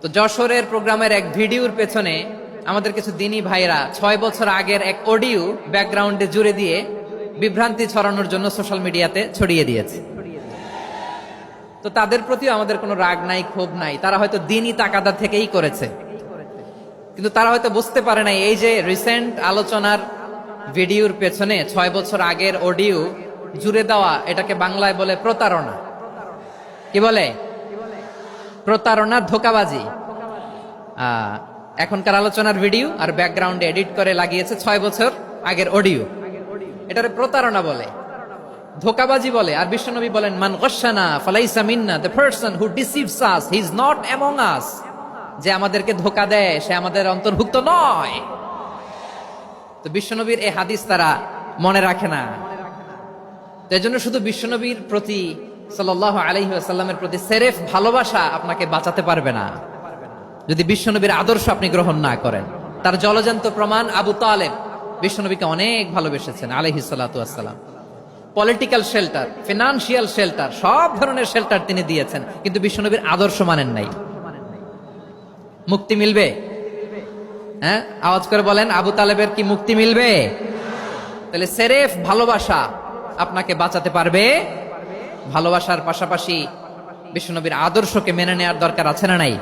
তো যশোরের প্রোগ্রামের এক ভিডিওর পেছনে আমাদের কিছু দিনী ভাইরা 6 বছর আগের এক অডিও ব্যাকগ্রাউন্ডে জুড়ে দিয়ে বিভ্রান্তি ছড়ানোর জন্য সোশ্যাল মিডিয়াতে ছড়িয়ে দিয়েছে। তো তাদের প্রতিও আমাদের কোনো রাগ নাই, ক্ষোভ নাই। তারা হয়তো দিনই তাকাদা থেকেই করেছে, কিন্তু তারা হয়তো বুঝতে পারে নাই এই যে রিসেন্ট আলোচনার ভিডিওর পেছনে 6 বছর আগের অডিও জুড়ে দেওয়া, এটাকে বাংলায় বলে প্রতারণা। কি বলে? প্রতারণা, ধোঁকাবাজি। এখনকার আলোচনার ভিডিও আর ব্যাকগ্রাউন্ডে এডিট করে লাগিয়েছে 6 বছর আগের অডিও। এটারে প্রতারণা বলে, ধোঁকাবাজি বলে। আর বিশ্বনবী বলেন, মান গশানা ফালাইসা মিন্না, the person who deceives us he is not among us. যে আমাদেরকে ধোঁকা দেয় সে আমাদের অন্তর্ভুক্ত নয়। তো বিশ্বনবীর এই হাদিস তারা মনে রাখে না। তো এজন্য শুধু বিশ্বনবীর প্রতি সাল্লাল্লাহু আলাইহি ওয়াসাল্লামের প্রতি সেরেফ ভালোবাসা আপনাকে বাঁচাতে পারবে না যদি বিশ্বনবীর আদর্শ আপনি গ্রহণ না করেন। তার জলজান্ত প্রমাণ আবু তালেব বিশ্বনবীকে অনেক ভালোবেসেছেন আলাইহিস সালাতু ওয়াসসালাম। পলিটিক্যাল শেল্টার, ফিনান্সিয়াল শেল্টার, সব ধরনের শেল্টার তিনি দিয়েছেন, কিন্তু বিশ্বনবীর আদর্শ মানেন নাই। মুক্তি মিলবে? হ্যাঁ, আওয়াজ করে বলেন, আবু তালেবের কি মুক্তি মিলবে? তাহলে সেরেফ ভালোবাসা আপনাকে বাঁচাতে পারবে। ভালোবাসার পাশাপাশি বিশ্বনবীর আদর্শকে মেনে নেওয়ার দরকার আছে না নাই?